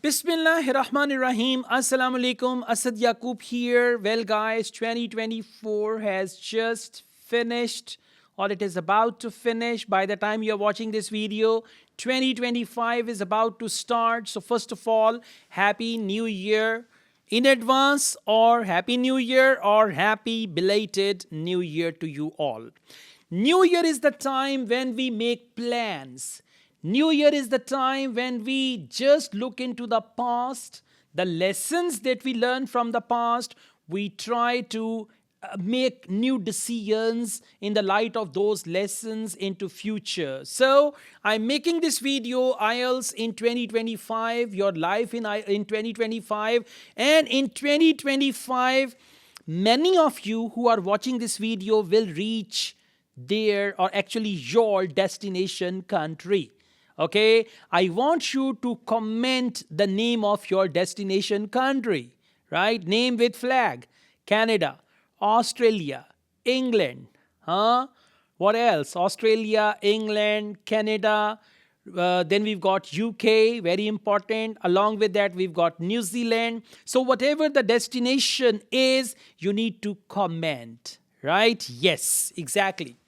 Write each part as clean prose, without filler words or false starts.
Bismillahirrahmanirrahim. Assalamu alaikum. Asad Yaqub here. Well, guys, 2024 has just finished, or it is about to finish. By the time you're watching this video, 2025 is about to start. So, first of all, Happy New Year in advance, or Happy New Year, or Happy belated New Year to you all. New Year is the time when we make plans. New Year is the time when we just look into the past, the lessons that we learned from the past. We try to make new decisions in the light of those lessons into future. So I'm making this video, IELTS in 2025, your life in 2025. And in 2025, many of you who are watching this video will reach their, or actually your destination country. Okay, I want you to comment the name of your destination country, right? Name with flag. Canada, Australia, England, What else? Australia, England, Canada. Then we've got UK, very important. Along with that, we've got New Zealand. So whatever the destination is, you need to comment, right? Yes, exactly.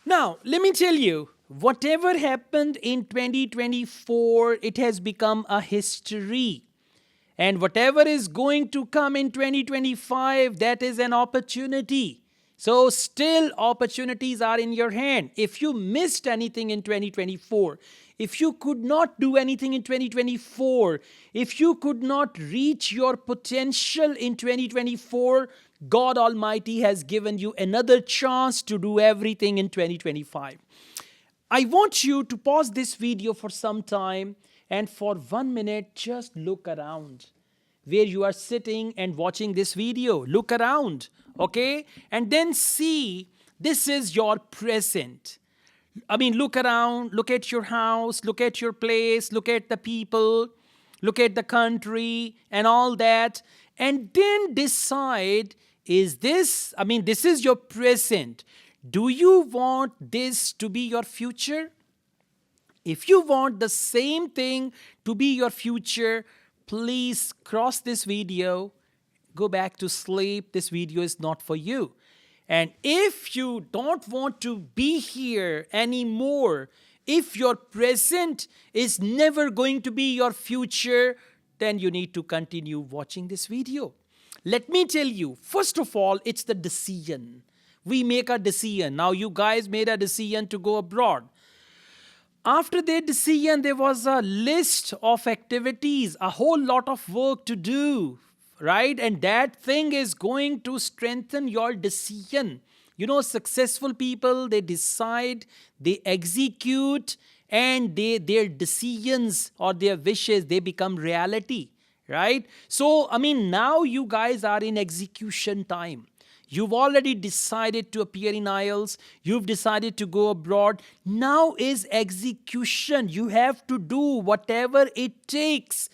Now, let me tell you, whatever happened in 2024, it has become a history. And whatever is going to come in 2025, that is an opportunity. So still opportunities are in your hand. If you missed anything in 2024, if you could not do anything in 2024, if you could not reach your potential in 2024, God Almighty has given you another chance to do everything in 2025. I want you to pause this video for some time and for 1 minute just look around where you are sitting and watching this video. Look around, okay? And then see this is your present. I mean, look around, look at your house, look at your place, look at the people, look at the country and all that. And then decide, this is your present. Do you want this to be your future? If you want the same thing to be your future, please cross this video, go back to sleep. This video is not for you. And if you don't want to be here anymore, if your present is never going to be your future, then you need to continue watching this video. Let me tell you, first of all, it's the decision. We make a decision. Now you guys made a decision to go abroad. After that decision, there was a list of activities, a whole lot of work to do, right? And that thing is going to strengthen your decision. You know, successful people, they decide, they execute, and their decisions or their wishes, they become reality, right? So, now you guys are in execution time. You've already decided to appear in IELTS. You've decided to go abroad. Now is execution. You have to do whatever it takes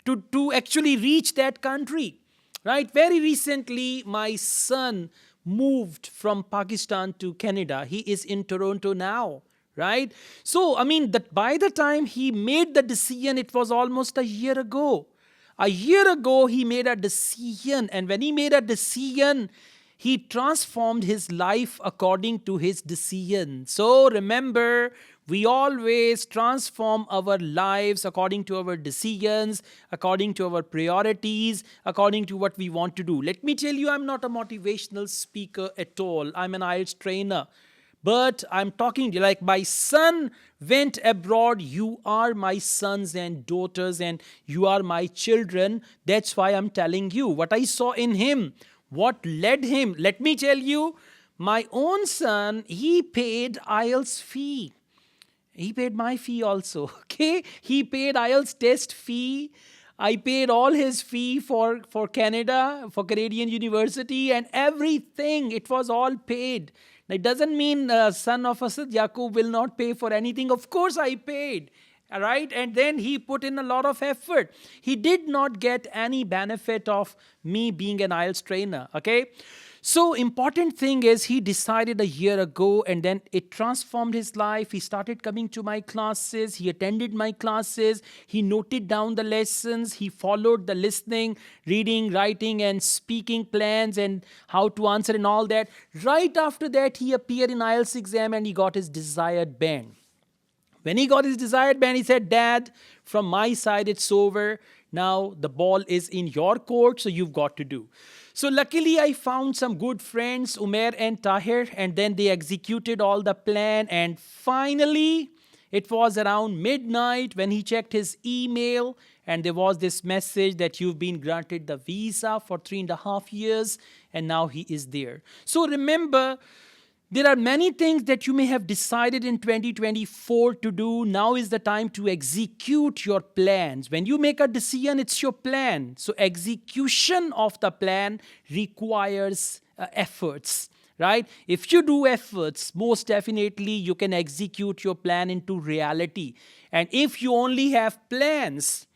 to actually reach that country, right? Very recently, my son moved from Pakistan to Canada. He is in Toronto now, right? So, by the time he made the decision, it was almost a year ago. A year ago, he made a decision. And when he made a decision, he transformed his life according to his decision. So remember, we always transform our lives according to our decisions, according to our priorities, according to what we want to do. Let me tell you, I'm not a motivational speaker at all. I'm an IELTS trainer. But I'm talking to you like my son went abroad. You are my sons and daughters and you are my children. That's why I'm telling you what I saw in him. What led him? Let me tell you, my own son, he paid IELTS fee. He paid my fee also, okay? He paid IELTS test fee. I paid all his fee for Canada, for Canadian University and everything. It was all paid. Now, it doesn't mean son of Asad Yaqub will not pay for anything. Of course I paid. All right, and then he put in a lot of effort. He did not get any benefit of me being an IELTS trainer, okay? So important thing is he decided a year ago, and then it transformed his life. He started coming to my classes. He attended my classes. He noted down the lessons. He followed the listening, reading, writing, and speaking plans and how to answer and all that. Right after that, he appeared in IELTS exam and he got his desired band. When he got his desired band, he said, Dad, from my side, it's over. Now the ball is in your court, so you've got to do. So luckily, I found some good friends, Umair and Tahir, and then they executed all the plan. And finally, it was around midnight when he checked his email, and there was this message that you've been granted the visa for 3.5 years, and now he is there. So remember, there are many things that you may have decided in 2024 to do. Now is the time to execute your plans. When you make a decision, it's your plan. So execution of the plan requires efforts, right? If you do efforts, most definitely you can execute your plan into reality. And if you only have plans,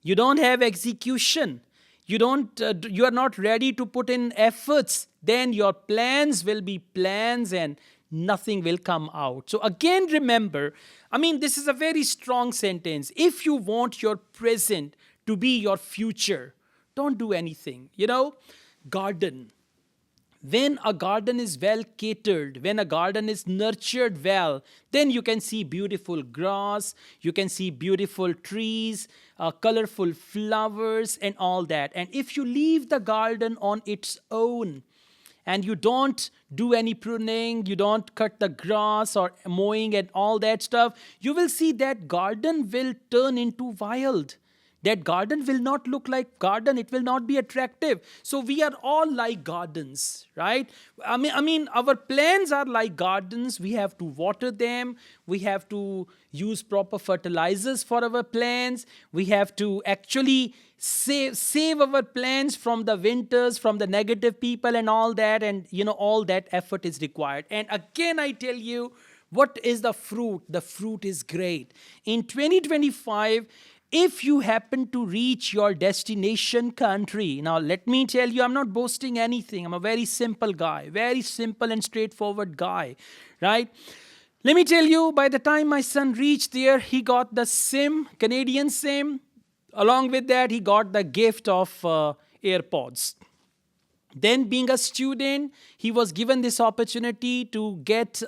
you don't have execution, you are not ready to put in efforts, then your plans will be plans and nothing will come out. So again, remember, this is a very strong sentence. If you want your present to be your future, don't do anything. Garden. When a garden is well catered, when a garden is nurtured well, then you can see beautiful grass, you can see beautiful trees, colorful flowers and all that. And if you leave the garden on its own and you don't do any pruning, you don't cut the grass or mowing and all that stuff, you will see that garden will turn into wild. That garden will not look like garden. It will not be attractive. So we are all like gardens, right? Our plants are like gardens. We have to water them. We have to use proper fertilizers for our plants. We have to actually save our plants from the winters, from the negative people and all that. And, all that effort is required. And again, I tell you, what is the fruit? The fruit is great. In 2025, if you happen to reach your destination country, now let me tell you, I'm not boasting anything. I'm a very simple guy, very simple and straightforward guy, right? Let me tell you, by the time my son reached there, he got the SIM, Canadian SIM. Along with that, he got the gift of AirPods. Then being a student, he was given this opportunity to get,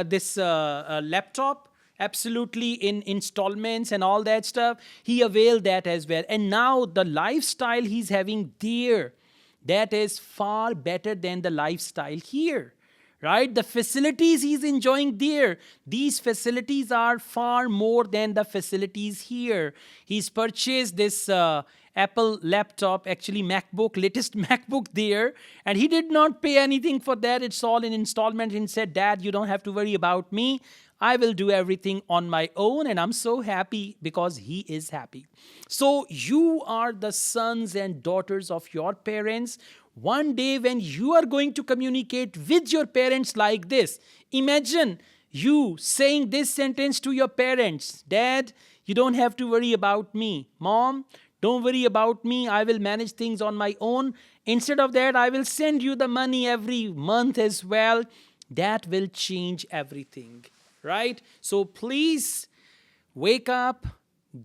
this laptop, absolutely in installments and all that stuff. He availed that as well. And now the lifestyle he's having there, that is far better than the lifestyle here, right? The facilities he's enjoying there, these facilities are far more than the facilities here. He's purchased this Apple laptop, actually MacBook, latest MacBook there, and he did not pay anything for that. It's all in installment. And said, Dad, you don't have to worry about me. I will do everything on my own, and I'm so happy because he is happy. So you are the sons and daughters of your parents. One day when you are going to communicate with your parents like this, imagine you saying this sentence to your parents. Dad, you don't have to worry about me. Mom, don't worry about me. I will manage things on my own. Instead of that, I will send you the money every month as well. That will change everything. Right? So please wake up,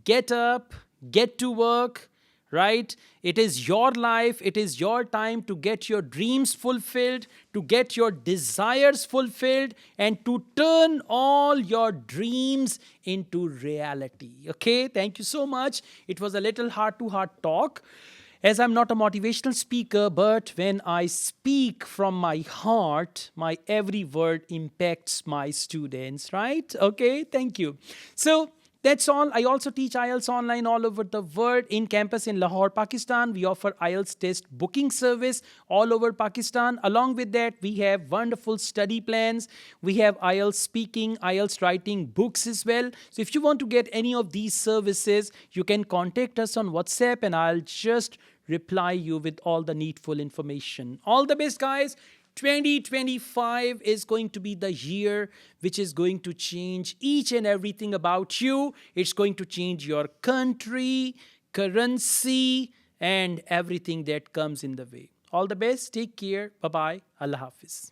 get to work, right? It is your life. It is your time to get your dreams fulfilled, to get your desires fulfilled, and to turn all your dreams into reality. Okay? Thank you so much. It was a little heart-to-heart talk. As I'm not a motivational speaker, but when I speak from my heart, my every word impacts my students, right? Okay, thank you. So that's all. I also teach IELTS online all over the world. In campus in Lahore, Pakistan, we offer IELTS test booking service all over Pakistan. Along with that, we have wonderful study plans. We have IELTS speaking, IELTS writing books as well. So if you want to get any of these services, you can contact us on WhatsApp and I'll just reply you with all the needful information. All the best, guys. 2025 is going to be the year which is going to change each and everything about you. It's going to change your country, currency, and everything that comes in the way. All the best. Take care. Bye bye. Allah Hafiz.